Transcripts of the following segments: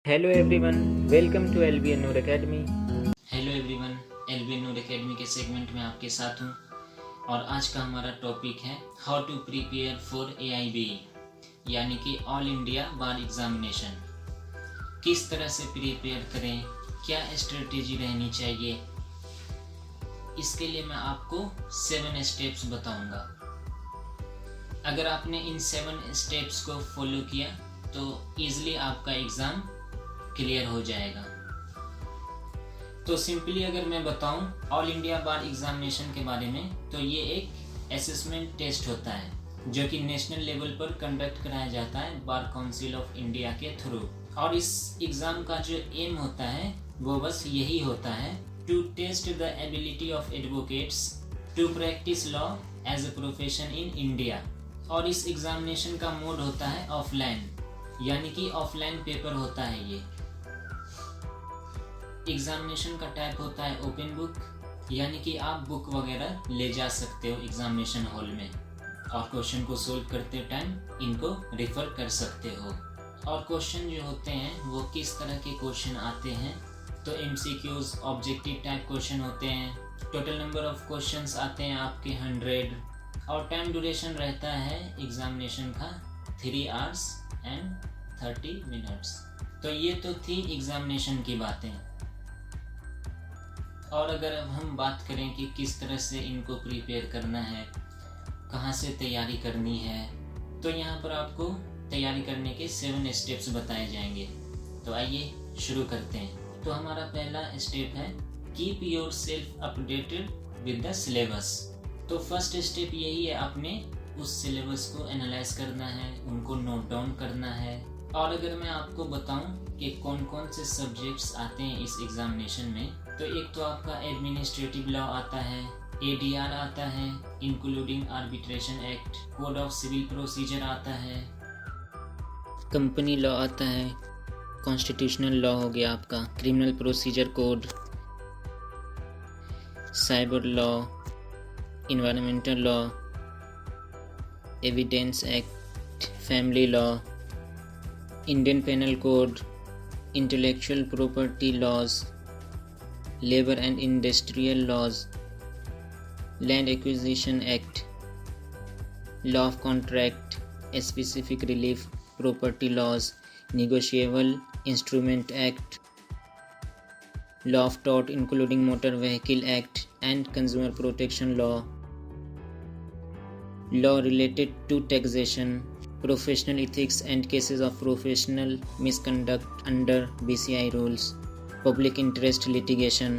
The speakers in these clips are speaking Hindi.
Hello everyone, welcome to LBN Noor academy. Hello everyone, LBN Noor academy के सेगमेंट में आपके साथ हूँ और आज का हमारा टॉपिक है how to prepare for AIBE यानी कि ऑल इंडिया बार एग्जामिनेशन। किस तरह से प्रिपेयर करें, क्या स्ट्रेटेजी रहनी चाहिए, इसके लिए मैं आपको 7 स्टेप्स बताऊंगा। अगर आपने इन 7 स्टेप्स को फॉलो किया तो ईजिली आपका एग्ज़ाम क्लियर हो जाएगा। तो सिंपली अगर मैं बताऊं ऑल इंडिया बार एग्जामिनेशन के बारे में, तो ये एक असेसमेंट टेस्ट होता है जो कि नेशनल लेवल पर कंडक्ट कराया जाता है बार काउंसिल ऑफ इंडिया के थ्रू। और इस एग्ज़ाम का जो एम होता है वो बस यही होता है, to test the ability of advocates to practise law as a profession in India. और इस एग्जामिनेशन का मोड होता है ऑफलाइन, यानी कि ऑफलाइन पेपर होता है। ये एग्जामिनेशन का टाइप होता है ओपन बुक, यानी कि आप बुक वगैरह ले जा सकते हो एग्जामिनेशन हॉल में और क्वेश्चन को सोल्व करते टाइम इनको रेफर कर सकते हो। और क्वेश्चन जो होते हैं वो किस तरह के क्वेश्चन आते हैं, तो MCQs ऑब्जेक्टिव टाइप क्वेश्चन होते हैं। टोटल नंबर ऑफ क्वेश्चंस आते हैं आपके 100 और टाइम ड्यूरेशन रहता है एग्जामिनेशन का 3 hours and 30 minutes। तो ये तो थी एग्जामिनेशन की बातें। और अगर अब हम बात करें कि किस तरह से इनको प्रिपेयर करना है, कहाँ से तैयारी करनी है, तो यहाँ पर आपको तैयारी करने के 7 स्टेप्स बताए जाएंगे। तो आइए शुरू करते हैं। तो हमारा पहला स्टेप है keep your self updated with the syllabus. तो फर्स्ट स्टेप यही है, आपने उस सिलेबस को एनालाइज करना है, उनको नोट डाउन करना है। और अगर मैं आपको बताऊं कि कौन कौन से सब्जेक्ट्स आते हैं इस एग्जामिनेशन में, तो एक तो आपका एडमिनिस्ट्रेटिव लॉ आता है, ADR आता है including arbitration act, code of civil procedure आता है, कंपनी लॉ आता है, कॉन्स्टिट्यूशनल लॉ हो गया आपका, criminal procedure code, cyber law, environmental law, evidence act, family law, Indian penal code, intellectual property laws, labour and industrial laws, land acquisition act, law of contract, specific relief property laws, negotiable instrument act, law of tort including motor vehicle act and consumer protection law, law related to taxation, professional ethics and cases of professional misconduct under BCI rules, public interest litigation।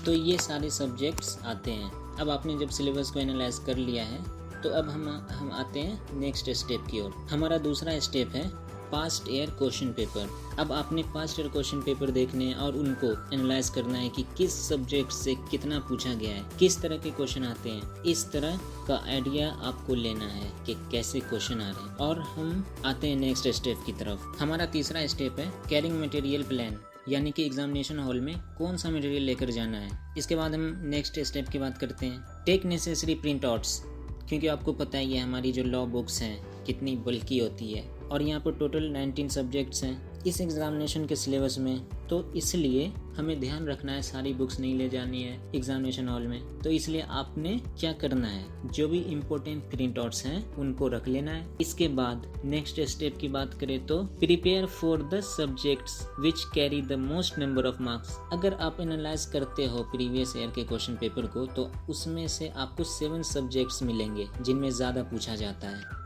तो ये सारे सब्जेक्ट्स आते हैं। अब आपने जब सिलेबस को एनालाइज कर लिया है तो अब हम आते हैं नेक्स्ट स्टेप की ओर। हमारा दूसरा स्टेप है पास्ट ईयर क्वेश्चन पेपर। अब आपने पास्ट ईयर क्वेश्चन पेपर देखने हैं और उनको एनालाइज करना है कि किस सब्जेक्ट से कितना पूछा गया है, किस तरह के क्वेश्चन आते हैं। इस तरह का आइडिया आपको लेना है कि कैसे क्वेश्चन आ रहे हैं। और हम आते हैं नेक्स्ट स्टेप की तरफ। हमारा तीसरा स्टेप है कैरिंग मटेरियल प्लान, यानी कि एग्जामिनेशन हॉल में कौन सा मटेरियल लेकर जाना है। इसके बाद हम नेक्स्ट स्टेप की बात करते हैं टेक नेसेसरी प्रिंट आउट्स, क्योंकि आपको पता ही है हमारी जो लॉ बुक्स हैं कितनी बल्कि होती है और यहाँ पर टोटल 19 सब्जेक्ट्स हैं इस एग्जामिनेशन के सिलेबस में। तो इसलिए हमें ध्यान रखना है सारी बुक्स नहीं ले जानी है एग्जामिनेशन हॉल में। तो इसलिए आपने क्या करना है, जो भी इम्पोर्टेंट प्रिंट आउट्स हैं उनको रख लेना है। इसके बाद नेक्स्ट स्टेप की बात करें तो prepare for the subjects which carry the most number of marks. अगर आप एनालाइज करते हो प्रीवियस ईयर के क्वेश्चन पेपर को तो उसमें से आपको 7 सब्जेक्ट्स मिलेंगे जिनमें ज़्यादा पूछा जाता है।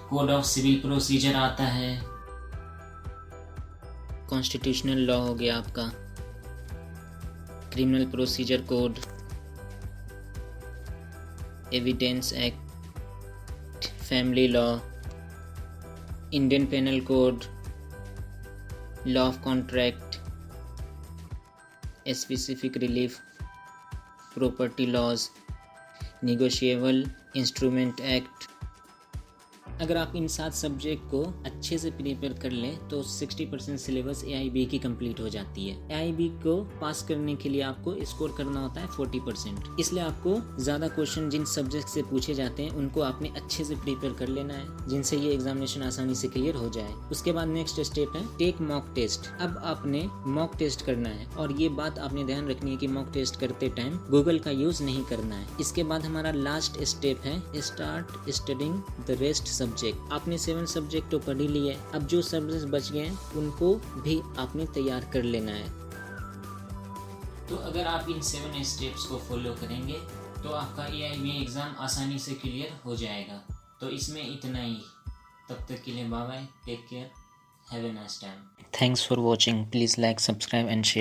कोड ऑफ सिविल प्रोसीजर आता है, कॉन्स्टिट्यूशनल लॉ हो गया आपका, criminal procedure code, evidence act, family law, Indian penal code, law of contract, specific relief property laws, negotiable instrument act, अगर आप इन 7 सब्जेक्ट को अच्छे से प्रिपेयर कर लें तो 60% सिलेबस AIB की कंप्लीट हो जाती है। AIB को पास करने के लिए आपको स्कोर करना होता है 40%। इसलिए आपको ज़्यादा क्वेश्चन जिन सब्जेक्ट से पूछे जाते हैं उनको आपने अच्छे से प्रिपेयर कर लेना है, जिनसे ये एग्जामिनेशन आसानी से क्लियर हो जाए। उसके बाद नेक्स्ट स्टेप है टेक मॉक टेस्ट। अब आपने मॉक टेस्ट करना है और ये बात आपने ध्यान रखनी है कि मॉक टेस्ट करते टाइम गूगल का यूज नहीं करना है। इसके बाद हमारा लास्ट स्टेप है start studying the rest subject. आपने 7 सब्जेक्ट तो पढ़ ही लिए, अब जो सब्जेक्ट बच गए हैं उनको भी आपने तैयार कर लेना है। तो अगर आप इन 7 स्टेप्स को फॉलो करेंगे तो आपका AIB एग्ज़ाम आसानी से क्लियर हो जाएगा। तो इसमें इतना ही। तब तक के लिए bye bye, take care, have a nice time. Thanks for watching. Please like, subscribe and share.